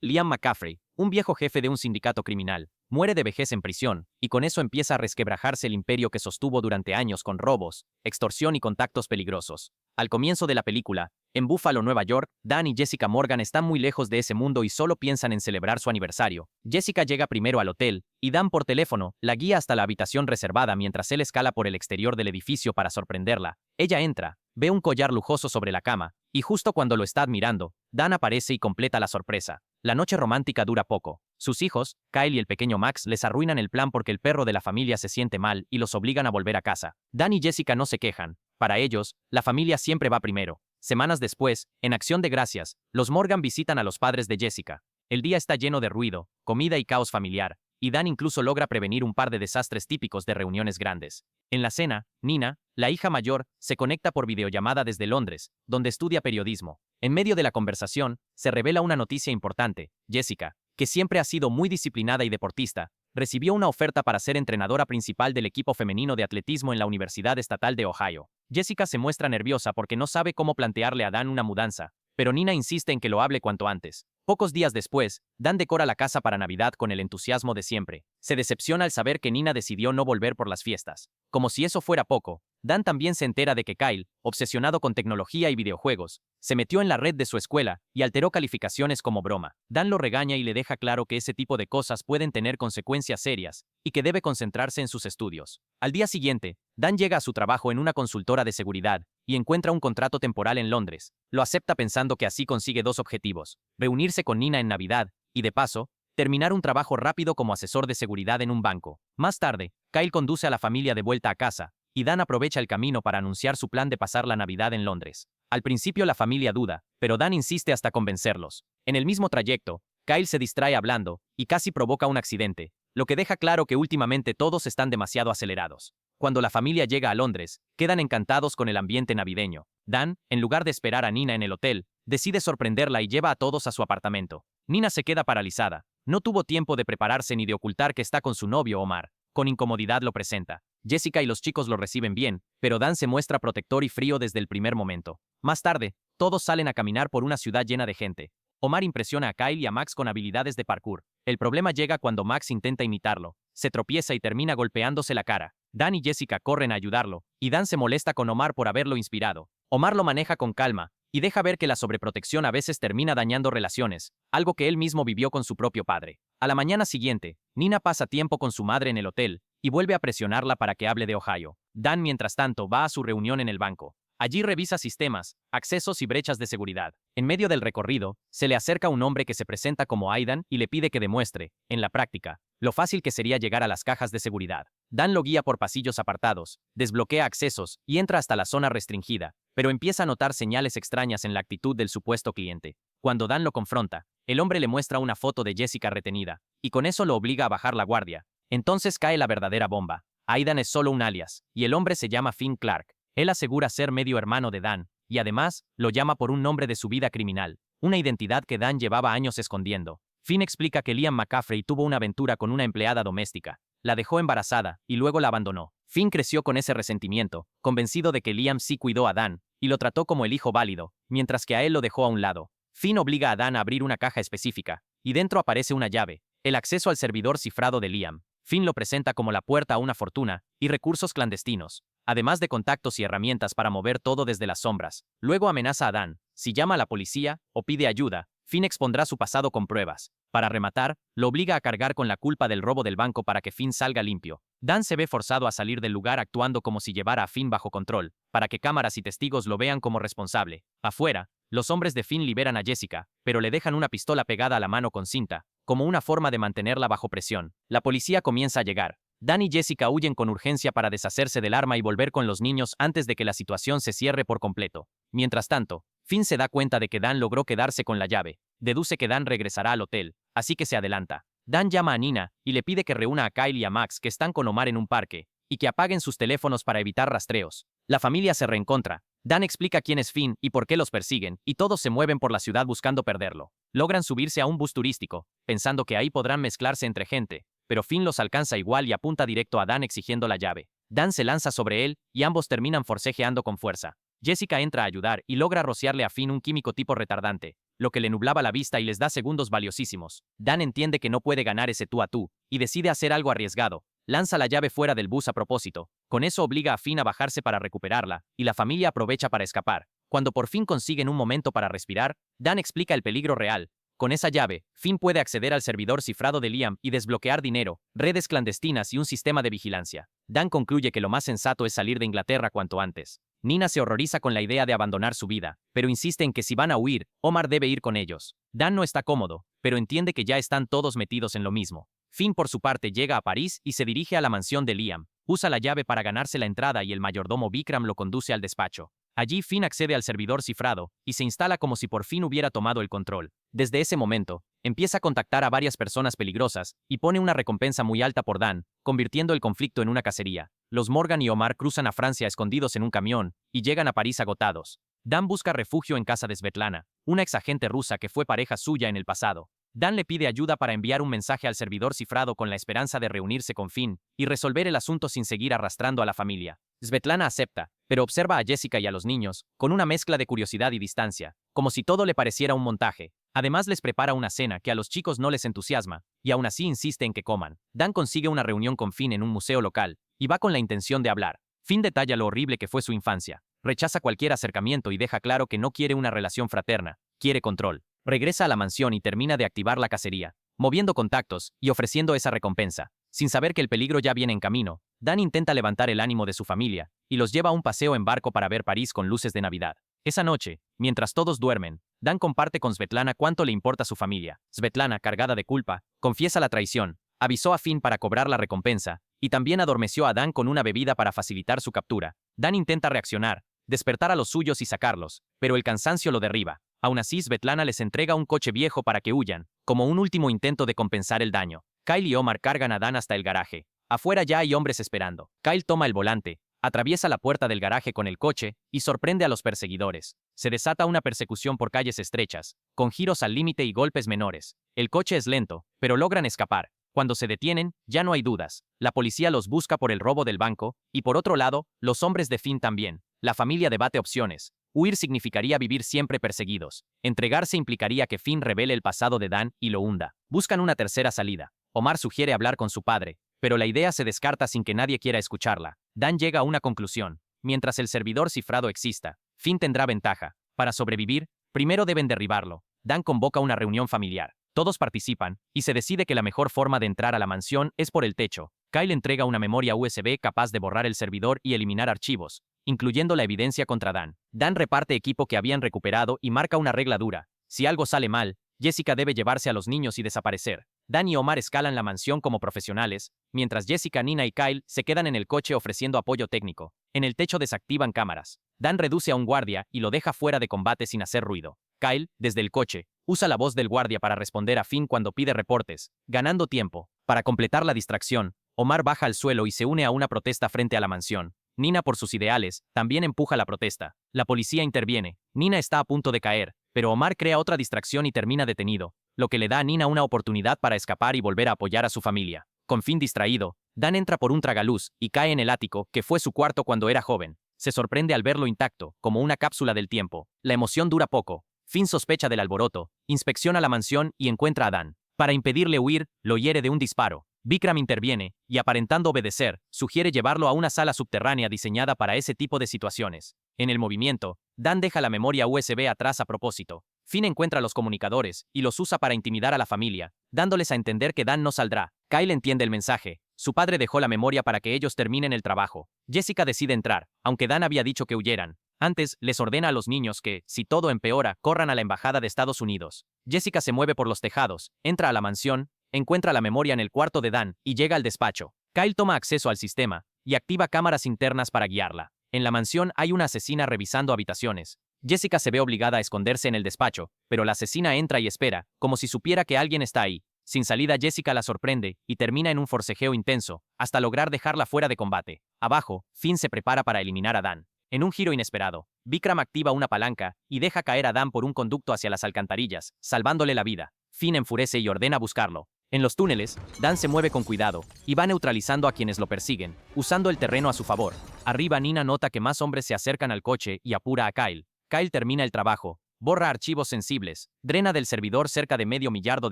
Liam McCaffrey, un viejo jefe de un sindicato criminal, muere de vejez en prisión, y con eso empieza a resquebrajarse el imperio que sostuvo durante años con robos, extorsión y contactos peligrosos. Al comienzo de la película, en Buffalo, Nueva York, Dan y Jessica Morgan están muy lejos de ese mundo y solo piensan en celebrar su aniversario. Jessica llega primero al hotel, y Dan por teléfono la guía hasta la habitación reservada mientras él escala por el exterior del edificio para sorprenderla. Ella entra, ve un collar lujoso sobre la cama, y justo cuando lo está admirando, Dan aparece y completa la sorpresa. La noche romántica dura poco. Sus hijos, Kyle y el pequeño Max, les arruinan el plan porque el perro de la familia se siente mal y los obligan a volver a casa. Dan y Jessica no se quejan. Para ellos, la familia siempre va primero. Semanas después, en Acción de Gracias, los Morgan visitan a los padres de Jessica. El día está lleno de ruido, comida y caos familiar, y Dan incluso logra prevenir un par de desastres típicos de reuniones grandes. En la cena, Nina, la hija mayor, se conecta por videollamada desde Londres, donde estudia periodismo. En medio de la conversación, se revela una noticia importante. Jessica, que siempre ha sido muy disciplinada y deportista, recibió una oferta para ser entrenadora principal del equipo femenino de atletismo en la Universidad Estatal de Ohio. Jessica se muestra nerviosa porque no sabe cómo plantearle a Dan una mudanza, pero Nina insiste en que lo hable cuanto antes. Pocos días después, Dan decora la casa para Navidad con el entusiasmo de siempre. Se decepciona al saber que Nina decidió no volver por las fiestas. Como si eso fuera poco, Dan también se entera de que Kyle, obsesionado con tecnología y videojuegos, se metió en la red de su escuela y alteró calificaciones como broma. Dan lo regaña y le deja claro que ese tipo de cosas pueden tener consecuencias serias y que debe concentrarse en sus estudios. Al día siguiente, Dan llega a su trabajo en una consultora de seguridad y encuentra un contrato temporal en Londres. Lo acepta pensando que así consigue dos objetivos: reunirse con Nina en Navidad y, de paso, terminar un trabajo rápido como asesor de seguridad en un banco. Más tarde, Kyle conduce a la familia de vuelta a casa, y Dan aprovecha el camino para anunciar su plan de pasar la Navidad en Londres. Al principio la familia duda, pero Dan insiste hasta convencerlos. En el mismo trayecto, Kyle se distrae hablando y casi provoca un accidente, lo que deja claro que últimamente todos están demasiado acelerados. Cuando la familia llega a Londres, quedan encantados con el ambiente navideño. Dan, en lugar de esperar a Nina en el hotel, decide sorprenderla y lleva a todos a su apartamento. Nina se queda paralizada. No tuvo tiempo de prepararse ni de ocultar que está con su novio Omar. Con incomodidad lo presenta. Jessica y los chicos lo reciben bien, pero Dan se muestra protector y frío desde el primer momento. Más tarde, todos salen a caminar por una ciudad llena de gente. Omar impresiona a Kyle y a Max con habilidades de parkour. El problema llega cuando Max intenta imitarlo. Se tropieza y termina golpeándose la cara. Dan y Jessica corren a ayudarlo, y Dan se molesta con Omar por haberlo inspirado. Omar lo maneja con calma, y deja ver que la sobreprotección a veces termina dañando relaciones, algo que él mismo vivió con su propio padre. A la mañana siguiente, Nina pasa tiempo con su madre en el hotel, y vuelve a presionarla para que hable de Ohio. Dan, mientras tanto, va a su reunión en el banco. Allí revisa sistemas, accesos y brechas de seguridad. En medio del recorrido, se le acerca un hombre que se presenta como Aidan y le pide que demuestre, en la práctica, lo fácil que sería llegar a las cajas de seguridad. Dan lo guía por pasillos apartados, desbloquea accesos y entra hasta la zona restringida, pero empieza a notar señales extrañas en la actitud del supuesto cliente. Cuando Dan lo confronta, el hombre le muestra una foto de Jessica retenida, y con eso lo obliga a bajar la guardia. Entonces cae la verdadera bomba. Aidan es solo un alias, y el hombre se llama Finn Clark. Él asegura ser medio hermano de Dan, y además, lo llama por un nombre de su vida criminal, una identidad que Dan llevaba años escondiendo. Finn explica que Liam McCaffrey tuvo una aventura con una empleada doméstica, la dejó embarazada y luego la abandonó. Finn creció con ese resentimiento, convencido de que Liam sí cuidó a Dan, y lo trató como el hijo válido, mientras que a él lo dejó a un lado. Finn obliga a Dan a abrir una caja específica, y dentro aparece una llave, el acceso al servidor cifrado de Liam. Finn lo presenta como la puerta a una fortuna y recursos clandestinos, además de contactos y herramientas para mover todo desde las sombras. Luego amenaza a Dan. Si llama a la policía o pide ayuda, Finn expondrá su pasado con pruebas. Para rematar, lo obliga a cargar con la culpa del robo del banco para que Finn salga limpio. Dan se ve forzado a salir del lugar actuando como si llevara a Finn bajo control, para que cámaras y testigos lo vean como responsable. Afuera, los hombres de Finn liberan a Jessica, pero le dejan una pistola pegada a la mano con cinta, como una forma de mantenerla bajo presión. La policía comienza a llegar. Dan y Jessica huyen con urgencia para deshacerse del arma y volver con los niños antes de que la situación se cierre por completo. Mientras tanto, Finn se da cuenta de que Dan logró quedarse con la llave. Deduce que Dan regresará al hotel, así que se adelanta. Dan llama a Nina y le pide que reúna a Kyle y a Max, que están con Omar en un parque, y que apaguen sus teléfonos para evitar rastreos. La familia se reencontra. Dan explica quién es Finn y por qué los persiguen, y todos se mueven por la ciudad buscando perderlo. Logran subirse a un bus turístico, pensando que ahí podrán mezclarse entre gente, pero Finn los alcanza igual y apunta directo a Dan exigiendo la llave. Dan se lanza sobre él y ambos terminan forcejeando con fuerza. Jessica entra a ayudar y logra rociarle a Finn un químico tipo retardante, lo que le nublaba la vista y les da segundos valiosísimos. Dan entiende que no puede ganar ese tú a tú, y decide hacer algo arriesgado. Lanza la llave fuera del bus a propósito. Con eso obliga a Finn a bajarse para recuperarla, y la familia aprovecha para escapar. Cuando por fin consiguen un momento para respirar, Dan explica el peligro real. Con esa llave, Finn puede acceder al servidor cifrado de Liam y desbloquear dinero, redes clandestinas y un sistema de vigilancia. Dan concluye que lo más sensato es salir de Inglaterra cuanto antes. Nina se horroriza con la idea de abandonar su vida, pero insiste en que si van a huir, Omar debe ir con ellos. Dan no está cómodo, pero entiende que ya están todos metidos en lo mismo. Finn por su parte llega a París y se dirige a la mansión de Liam. Usa la llave para ganarse la entrada y el mayordomo Vikram lo conduce al despacho. Allí Finn accede al servidor cifrado y se instala como si por fin hubiera tomado el control. Desde ese momento, empieza a contactar a varias personas peligrosas y pone una recompensa muy alta por Dan, convirtiendo el conflicto en una cacería. Los Morgan y Omar cruzan a Francia escondidos en un camión y llegan a París agotados. Dan busca refugio en casa de Svetlana, una exagente rusa que fue pareja suya en el pasado. Dan le pide ayuda para enviar un mensaje al servidor cifrado con la esperanza de reunirse con Finn y resolver el asunto sin seguir arrastrando a la familia. Svetlana acepta, pero observa a Jessica y a los niños, con una mezcla de curiosidad y distancia, como si todo le pareciera un montaje. Además les prepara una cena que a los chicos no les entusiasma, y aún así insiste en que coman. Dan consigue una reunión con Finn en un museo local, y va con la intención de hablar. Finn detalla lo horrible que fue su infancia, rechaza cualquier acercamiento y deja claro que no quiere una relación fraterna, quiere control. Regresa a la mansión y termina de activar la cacería, moviendo contactos y ofreciendo esa recompensa. Sin saber que el peligro ya viene en camino, Dan intenta levantar el ánimo de su familia y los lleva a un paseo en barco para ver París con luces de Navidad. Esa noche, mientras todos duermen, Dan comparte con Svetlana cuánto le importa su familia. Svetlana, cargada de culpa, confiesa la traición, avisó a Finn para cobrar la recompensa y también adormeció a Dan con una bebida para facilitar su captura. Dan intenta reaccionar, despertar a los suyos y sacarlos, pero el cansancio lo derriba. Aún así, Svetlana les entrega un coche viejo para que huyan, como un último intento de compensar el daño. Kyle y Omar cargan a Dan hasta el garaje. Afuera ya hay hombres esperando. Kyle toma el volante, atraviesa la puerta del garaje con el coche y sorprende a los perseguidores. Se desata una persecución por calles estrechas, con giros al límite y golpes menores. El coche es lento, pero logran escapar. Cuando se detienen, ya no hay dudas. La policía los busca por el robo del banco, y por otro lado, los hombres de Finn también. La familia debate opciones. Huir significaría vivir siempre perseguidos. Entregarse implicaría que Finn revele el pasado de Dan y lo hunda. Buscan una tercera salida. Omar sugiere hablar con su padre, pero la idea se descarta sin que nadie quiera escucharla. Dan llega a una conclusión. Mientras el servidor cifrado exista, Finn tendrá ventaja. Para sobrevivir, primero deben derribarlo. Dan convoca una reunión familiar. Todos participan, y se decide que la mejor forma de entrar a la mansión es por el techo. Kyle entrega una memoria USB capaz de borrar el servidor y eliminar archivos, incluyendo la evidencia contra Dan. Dan reparte equipo que habían recuperado y marca una regla dura. Si algo sale mal, Jessica debe llevarse a los niños y desaparecer. Dan y Omar escalan la mansión como profesionales, mientras Jessica, Nina y Kyle se quedan en el coche ofreciendo apoyo técnico. En el techo desactivan cámaras. Dan reduce a un guardia y lo deja fuera de combate sin hacer ruido. Kyle, desde el coche, usa la voz del guardia para responder a Finn cuando pide reportes, ganando tiempo. Para completar la distracción, Omar baja al suelo y se une a una protesta frente a la mansión. Nina, por sus ideales, también empuja la protesta. La policía interviene. Nina está a punto de caer, pero Omar crea otra distracción y termina detenido, lo que le da a Nina una oportunidad para escapar y volver a apoyar a su familia. Con Finn distraído, Dan entra por un tragaluz y cae en el ático, que fue su cuarto cuando era joven. Se sorprende al verlo intacto, como una cápsula del tiempo. La emoción dura poco. Finn sospecha del alboroto, inspecciona la mansión y encuentra a Dan. Para impedirle huir, lo hiere de un disparo. Vikram interviene, y aparentando obedecer, sugiere llevarlo a una sala subterránea diseñada para ese tipo de situaciones. En el movimiento, Dan deja la memoria USB atrás a propósito. Finn encuentra los comunicadores y los usa para intimidar a la familia, dándoles a entender que Dan no saldrá. Kyle entiende el mensaje. Su padre dejó la memoria para que ellos terminen el trabajo. Jessica decide entrar, aunque Dan había dicho que huyeran. Antes, les ordena a los niños que, si todo empeora, corran a la embajada de Estados Unidos. Jessica se mueve por los tejados, entra a la mansión, encuentra la memoria en el cuarto de Dan y llega al despacho. Kyle toma acceso al sistema y activa cámaras internas para guiarla. En la mansión hay una asesina revisando habitaciones. Jessica se ve obligada a esconderse en el despacho, pero la asesina entra y espera, como si supiera que alguien está ahí. Sin salida, Jessica la sorprende y termina en un forcejeo intenso, hasta lograr dejarla fuera de combate. Abajo, Finn se prepara para eliminar a Dan. En un giro inesperado, Vikram activa una palanca y deja caer a Dan por un conducto hacia las alcantarillas, salvándole la vida. Finn enfurece y ordena buscarlo. En los túneles, Dan se mueve con cuidado y va neutralizando a quienes lo persiguen, usando el terreno a su favor. Arriba, Nina nota que más hombres se acercan al coche y apura a Kyle. Kyle termina el trabajo, borra archivos sensibles, drena del servidor cerca de $500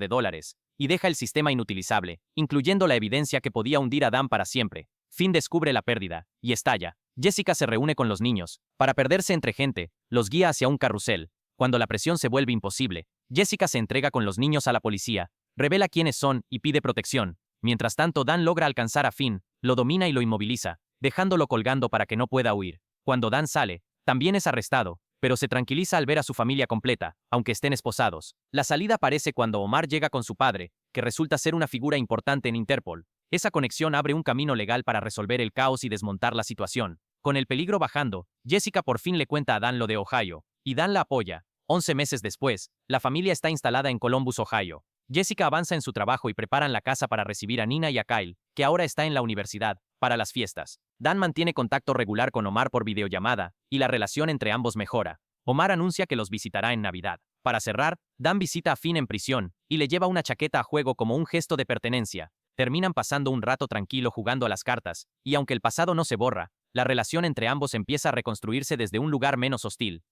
millones y deja el sistema inutilizable, incluyendo la evidencia que podía hundir a Dan para siempre. Finn descubre la pérdida y estalla. Jessica se reúne con los niños. Para perderse entre gente, los guía hacia un carrusel. Cuando la presión se vuelve imposible, Jessica se entrega con los niños a la policía, revela quiénes son y pide protección. Mientras tanto, Dan logra alcanzar a Finn, lo domina y lo inmoviliza, dejándolo colgando para que no pueda huir. Cuando Dan sale, también es arrestado, pero se tranquiliza al ver a su familia completa, aunque estén esposados. La salida aparece cuando Omar llega con su padre, que resulta ser una figura importante en Interpol. Esa conexión abre un camino legal para resolver el caos y desmontar la situación. Con el peligro bajando, Jessica por fin le cuenta a Dan lo de Ohio, y Dan la apoya. 11 meses después, la familia está instalada en Columbus, Ohio. Jessica avanza en su trabajo y preparan la casa para recibir a Nina y a Kyle, que ahora está en la universidad, para las fiestas. Dan mantiene contacto regular con Omar por videollamada, y la relación entre ambos mejora. Omar anuncia que los visitará en Navidad. Para cerrar, Dan visita a Finn en prisión, y le lleva una chaqueta a juego como un gesto de pertenencia. Terminan pasando un rato tranquilo jugando a las cartas, y aunque el pasado no se borra, la relación entre ambos empieza a reconstruirse desde un lugar menos hostil.